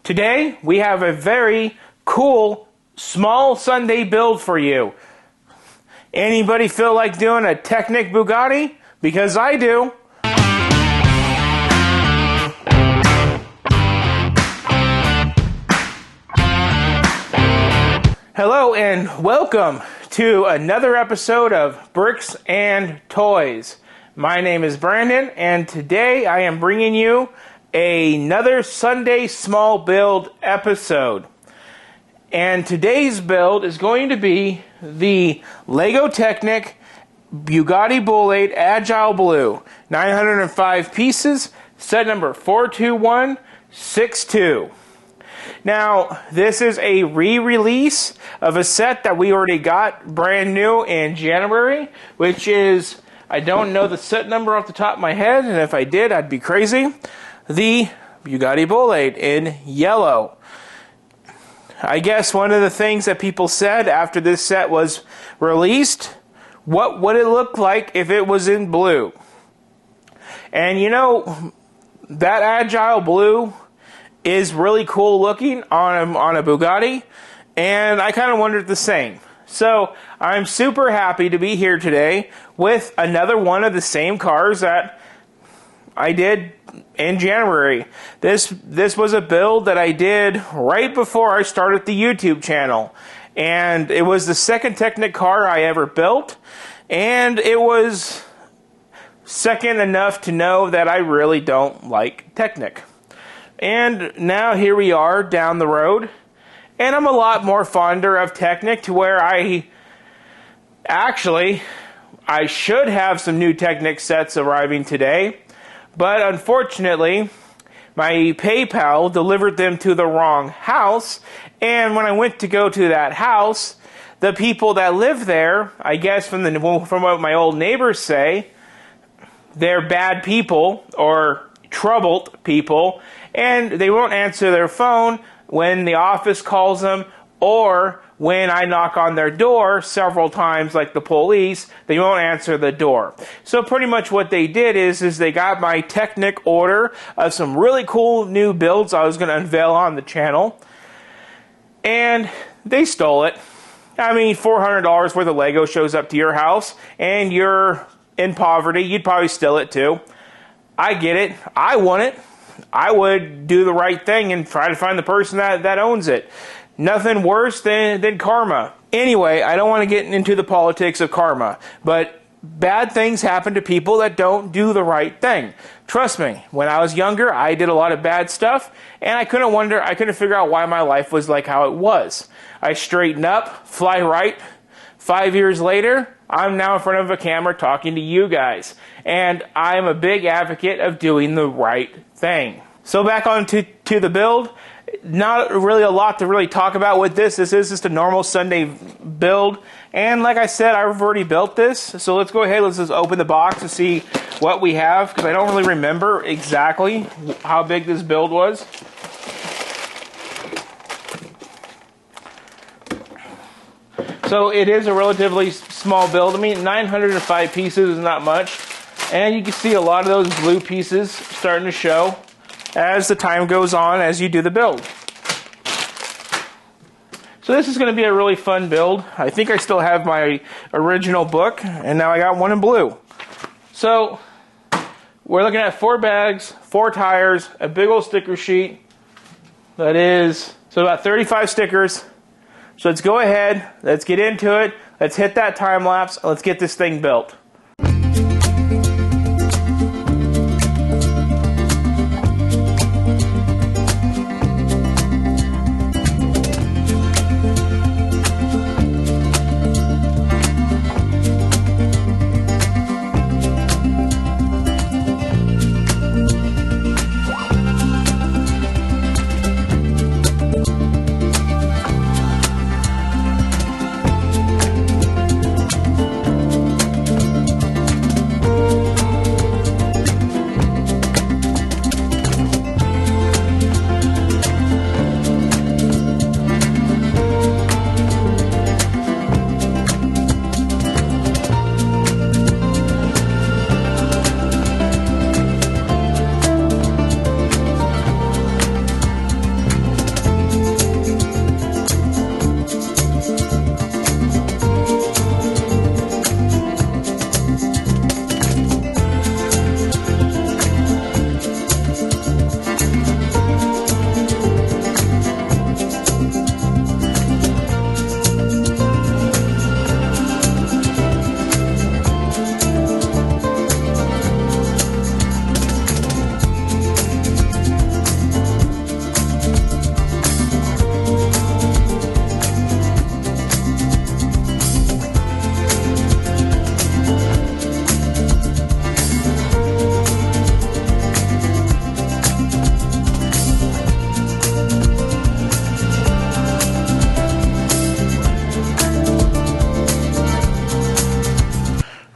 Today, we have a very cool small Sunday build for you. Anybody feel like doing a Technic Bugatti? Because I do. Hello and welcome to another episode of Bricks and Toys. My name is Brandon, and today I am bringing you another Sunday small build episode. And today's build is going to be the Lego Technic Bugatti Bolide Agile Blue. 905 pieces, set number 42162. Now, this is a re-release of a set that we already got brand new in January, which is, I don't know the set number off the top of my head, and if I did, I'd be crazy. The Bugatti Bolide in yellow. I guess one of the things that people said after this set was released, what would it look like if it was in blue? And you know, that Agile Blue is really cool looking on a Bugatti, and I kind of wondered the same. So I'm super happy to be here today with another one of the same cars that I did in January. This was a build that I did right before I started the YouTube channel, and it was the second Technic car I ever built, and it was second enough to know that I really don't like Technic. And now here we are down the road, and I'm a lot more fonder of Technic to where I should have some new Technic sets arriving today, but unfortunately my PayPal delivered them to the wrong house, and when I went to go to that house, the people that live there, I guess from what my old neighbors say, they're bad people or troubled people, and they won't answer their phone when the office calls them, or when I knock on their door several times, like the police, they won't answer the door. So pretty much what they did is they got my Technic order of some really cool new builds I was going to unveil on the channel, and they stole it. I mean, $400 worth of Lego shows up to your house, and you're in poverty, you'd probably steal it too. I get it. I want it. I would do the right thing and try to find the person that owns it. Nothing worse than karma. Anyway, I don't want to get into the politics of karma, but bad things happen to people that don't do the right thing. Trust me, when I was younger, I did a lot of bad stuff, and I couldn't figure out why my life was like how it was. I straightened up, fly right. 5 years later, I'm now in front of a camera talking to you guys, and I'm a big advocate of doing the right thing. So back on to the build. Not really a lot to really talk about with this. This is just a normal Sunday build, and like I said, I've already built this, so let's go ahead, let's just open the box to see what we have, because I don't really remember exactly how big this build was. So it is a relatively small build. I mean, 905 pieces is not much, and you can see a lot of those blue pieces starting to show as the time goes on as you do the build. So this is going to be a really fun build. I think I still have my original book, and now I got one in blue. So we're looking at 4 bags, 4 tires, a big old sticker sheet. That is, so about 35 stickers. So let's go ahead, let's get into it, let's hit that time lapse, let's get this thing built.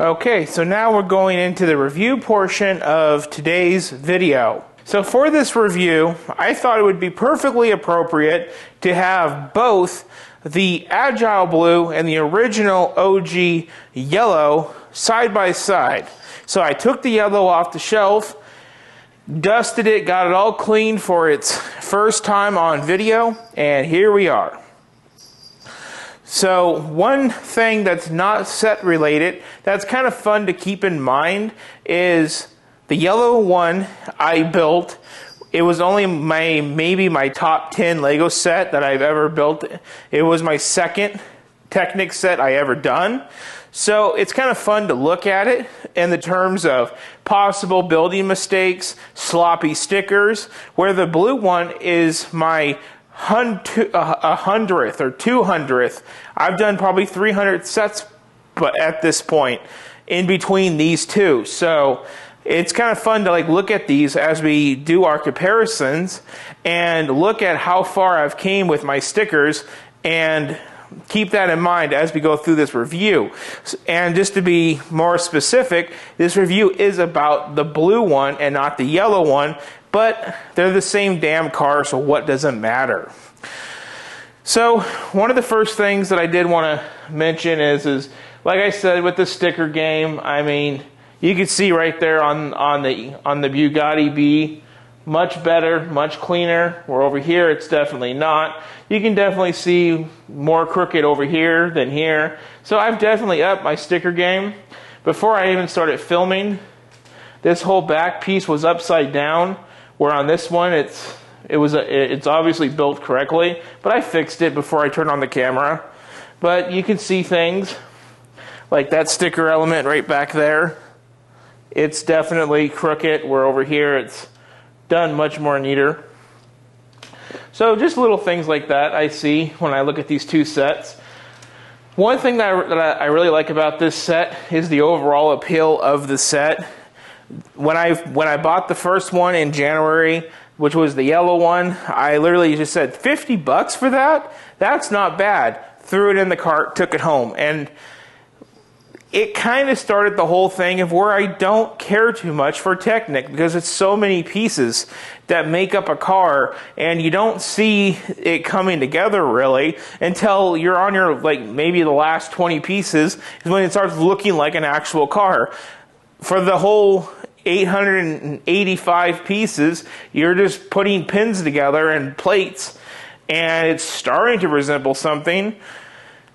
Okay, so now we're going into the review portion of today's video. So for this review, I thought it would be perfectly appropriate to have both the Agile Blue and the original OG Yellow side by side. So I took the yellow off the shelf, dusted it, got it all clean for its first time on video, and here we are. So one thing that's not set related, that's kind of fun to keep in mind, is the yellow one I built. It was only maybe my top 10 Lego set that I've ever built. It was my second Technic set I ever done. So it's kind of fun to look at it in the terms of possible building mistakes, sloppy stickers, where the blue one is my 100th or 200th. I've done probably 300 sets but at this point in between these two. So it's kind of fun to look at these as we do our comparisons and look at how far I've came with my stickers and keep that in mind as we go through this review. And just to be more specific, this review is about the blue one and not the yellow one, but they're the same damn car, so what does it matter? So one of the first things that I did want to mention is like I said with the sticker game, I mean, you can see right there on the Bugatti B, much better, much cleaner. Where over here, it's definitely not. You can definitely see more crooked over here than here. So I've definitely upped my sticker game. Before I even started filming, this whole back piece was upside down, where on this one it's obviously built correctly, but I fixed it before I turned on the camera. But you can see things like that sticker element right back there. It's definitely crooked, where over here it's done much more neater. So just little things like that I see when I look at these two sets. One thing that I really like about this set is the overall appeal of the set. When I bought the first one in January, which was the yellow one, I literally just said, 50 bucks for that? That's not bad. Threw it in the cart, took it home. And it kind of started the whole thing of where I don't care too much for Technic, because it's so many pieces that make up a car, and you don't see it coming together really until you're on your, maybe the last 20 pieces is when it starts looking like an actual car. For the whole 885 pieces, you're just putting pins together and plates, and it's starting to resemble something.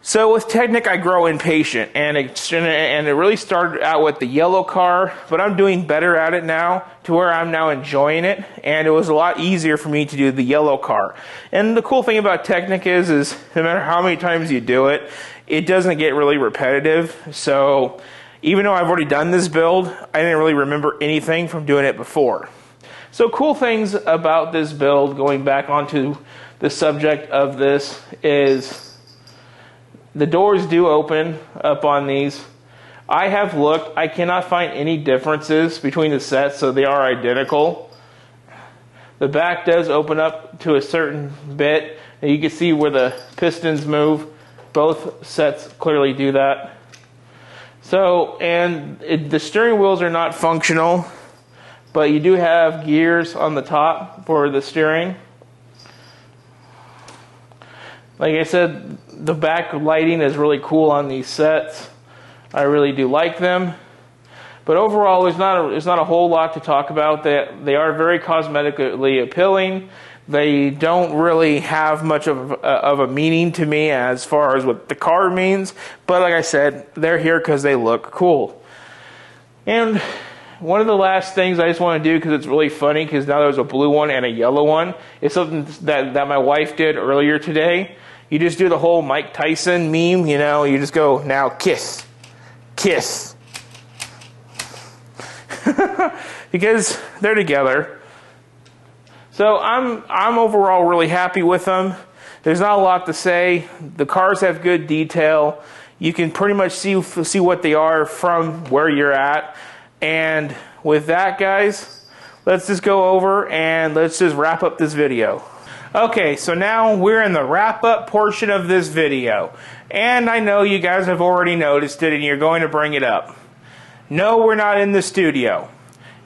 So with Technic, I grow impatient, and it really started out with the yellow car, but I'm doing better at it now to where I'm now enjoying it, and it was a lot easier for me to do the yellow car. And the cool thing about Technic is no matter how many times you do it, it doesn't get really repetitive. So even though I've already done this build, I didn't really remember anything from doing it before. So cool things about this build, going back onto the subject of this, is the doors do open up on these. I have looked. I cannot find any differences between the sets, so they are identical. The back does open up to a certain bit, and you can see where the pistons move. Both sets clearly do that. So, the steering wheels are not functional, but you do have gears on the top for the steering. Like I said, the back lighting is really cool on these sets. I really do like them. But overall, there's not a whole lot to talk about. They are very cosmetically appealing. They don't really have much of a meaning to me as far as what the car means. But like I said, they're here because they look cool. And one of the last things I just want to do, because it's really funny, because now there's a blue one and a yellow one, is something that my wife did earlier today. You just do the whole Mike Tyson meme, you just go, now kiss, kiss. Because they're together. So I'm overall really happy with them. There's not a lot to say. The cars have good detail. You can pretty much see what they are from where you're at. And with that, guys, let's just go over and let's just wrap up this video. Okay, so now we're in the wrap-up portion of this video. And I know you guys have already noticed it and you're going to bring it up. No, we're not in the studio.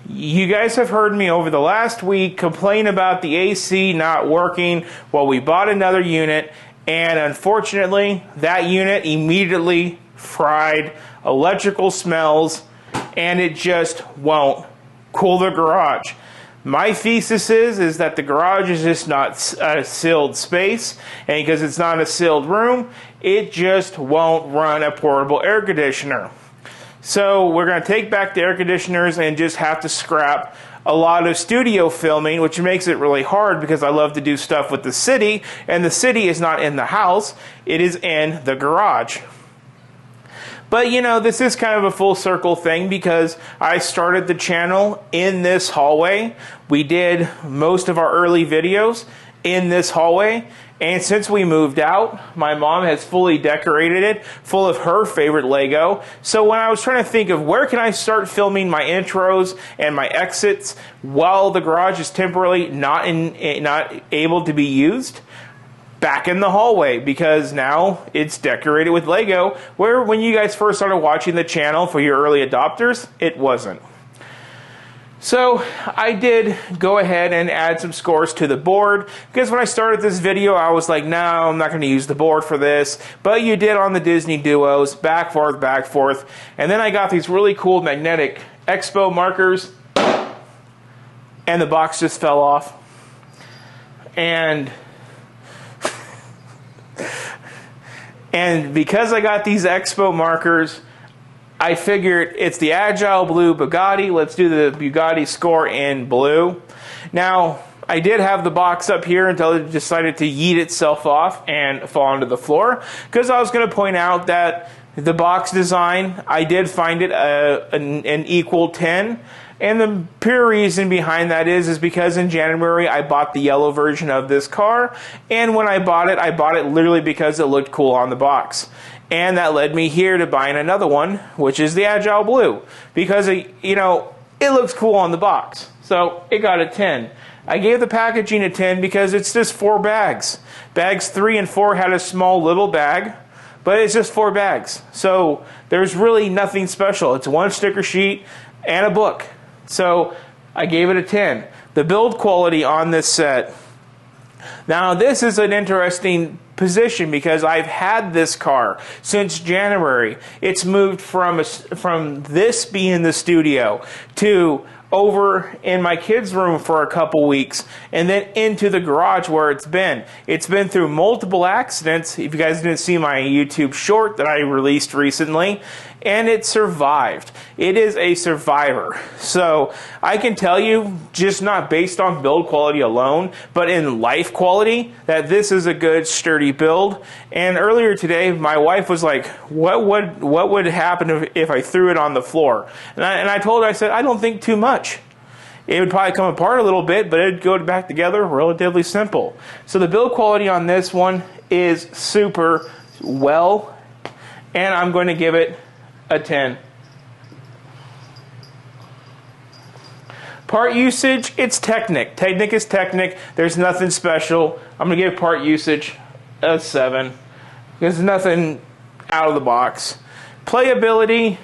You guys have heard me over the last week complain about the AC not working. Well, we bought another unit, and unfortunately, that unit immediately fried, electrical smells, and it just won't cool the garage. My thesis is that the garage is just not a sealed space, and because it's not a sealed room, it just won't run a portable air conditioner. So we're going to take back the air conditioners and just have to scrap a lot of studio filming, which makes it really hard because I love to do stuff with the city, and the city is not in the house, it is in the garage. But you know, this is kind of a full circle thing because I started the channel in this hallway. We did most of our early videos in this hallway. And since we moved out, my mom has fully decorated it, full of her favorite Lego. So when I was trying to think of where can I start filming my intros and my exits while the garage is temporarily not able to be used, back in the hallway, because now it's decorated with Lego, where when you guys first started watching the channel for your early adopters, it wasn't. So I did go ahead and add some scores to the board, because when I started this video I was like, no, I'm not going to use the board for this, but you did on the Disney Duos, back, forth, and then I got these really cool magnetic Expo markers, and the box just fell off. And because I got these Expo markers, I figured it's the Agile Blue Bugatti. Let's do the Bugatti score in blue. Now, I did have the box up here until it decided to yeet itself off and fall onto the floor, because I was going to point out that the box design, I did find it an equal 10. And the pure reason behind that is because in January I bought the yellow version of this car, and when I bought it literally because it looked cool on the box. And that led me here to buying another one, which is the Agile Blue, because it looks cool on the box. So it got a 10. I gave the packaging a 10 because it's just 4 bags. Bags 3 and 4 had a small little bag, but it's just 4 bags. So there's really nothing special. It's one sticker sheet and a book. So I gave it a 10. The build quality on this set. Now this is an interesting position because I've had this car since January. It's moved from this being the studio to over in my kids' room for a couple weeks, and then into the garage where it's been. It's been through multiple accidents, if you guys didn't see my YouTube short that I released recently, and it survived. It is a survivor. So I can tell you, just not based on build quality alone, but in life quality, that this is a good sturdy build. And earlier today, my wife was like, what would happen if I threw it on the floor? And I told her, I said, I don't think too much. It would probably come apart a little bit, but it would go back together relatively simple. So the build quality on this one is super well, and I'm going to give it a 10. Part usage, it's Technic. Technic is Technic. There's nothing special. I'm going to give part usage a 7. There's nothing out of the box. Playability,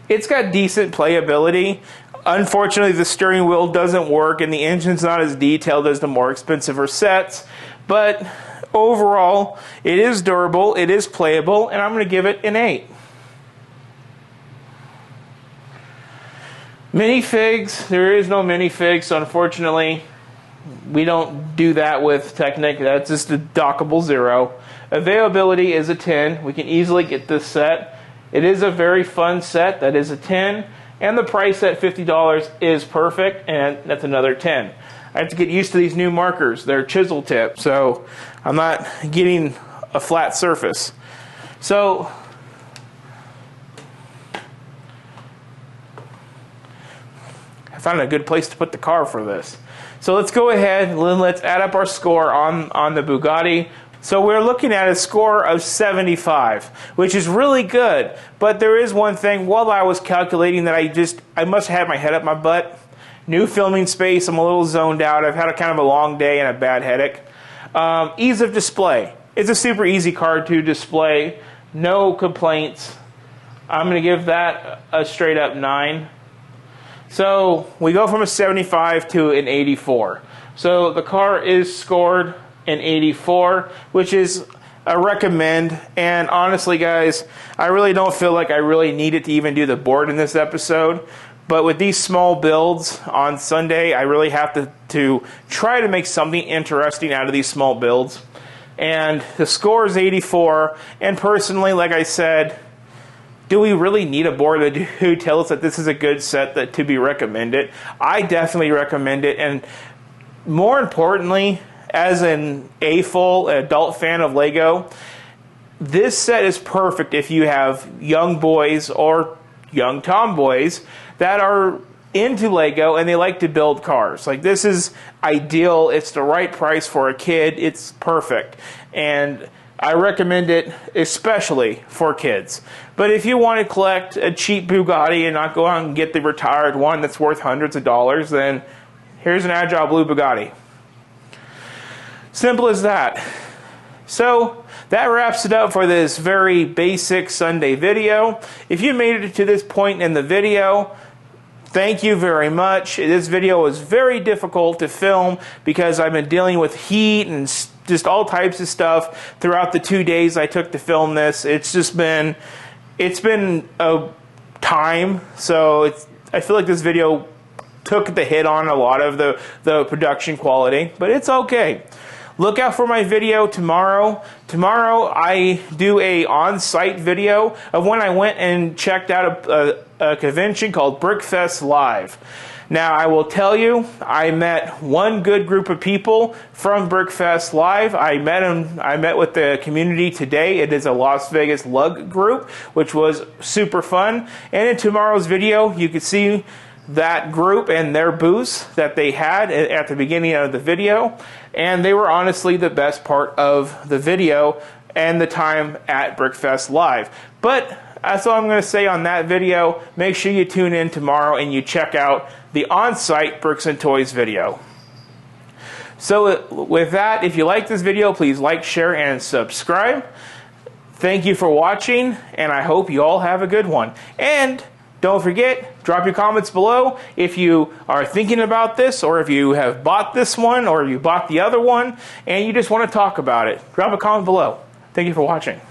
it's got decent playability. Unfortunately, the steering wheel doesn't work and the engine's not as detailed as the more expensive sets. But overall, it is durable, it is playable, and I'm going to give it an 8. Minifigs, there is no minifig, so unfortunately we don't do that with Technic. That's just a dockable 0. Availability is a 10. We can easily get this set. It is a very fun set. That is a 10. And the price at $50 is perfect, and that's another 10. I have to get used to these new markers. They're chisel tip, so I'm not getting a flat surface. So I found a good place to put the car for this. So let's go ahead and let's add up our score on the Bugatti. So we're looking at a score of 75, which is really good. But there is one thing, while I was calculating, that I must have had my head up my butt. New filming space, I'm a little zoned out. I've had a kind of a long day and a bad headache. Ease of display. It's a super easy car to display. No complaints. I'm going to give that a straight up 9. So we go from a 75 to an 84. So the car is scored an 84, which is a recommend. And honestly, guys, I really don't feel like I really needed to even do the board in this episode. But with these small builds on Sunday, I really have to try to make something interesting out of these small builds. And the score is 84. And personally, like I said, do we really need a board who tells us that this is a good set to be recommended? I definitely recommend it. And more importantly, as an full adult fan of Lego, this set is perfect if you have young boys or young tomboys that are into Lego and they like to build cars. Like, this is ideal. It's the right price for a kid. It's perfect. And I recommend it especially for kids. But if you want to collect a cheap Bugatti and not go out and get the retired one that's worth hundreds of dollars, then here's an Agile Blue Bugatti. Simple as that. So that wraps it up for this very basic Sunday video. If you made it to this point in the video, thank you very much. This video was very difficult to film because I've been dealing with heat and just all types of stuff throughout the 2 days I took to film this. It's been a time, so I feel like this video took the hit on a lot of the production quality, but it's okay. Look out for my video tomorrow. Tomorrow I do a on-site video of when I went and checked out a convention called Brickfest Live. Now, I will tell you, I met one good group of people from Brickfest Live. I met with the community today. It is a Las Vegas lug group, which was super fun. And in tomorrow's video, you can see that group and their booths that they had at the beginning of the video. And they were honestly the best part of the video and the time at Brickfest Live. But that's all I'm going to say on that video. Make sure you tune in tomorrow and you check out the on-site Bricks and Toys video. So with that, if you like this video, please like, share, and subscribe. Thank you for watching, and I hope you all have a good one. And don't forget, drop your comments below if you are thinking about this, or if you have bought this one, or you bought the other one, and you just want to talk about it. Drop a comment below. Thank you for watching.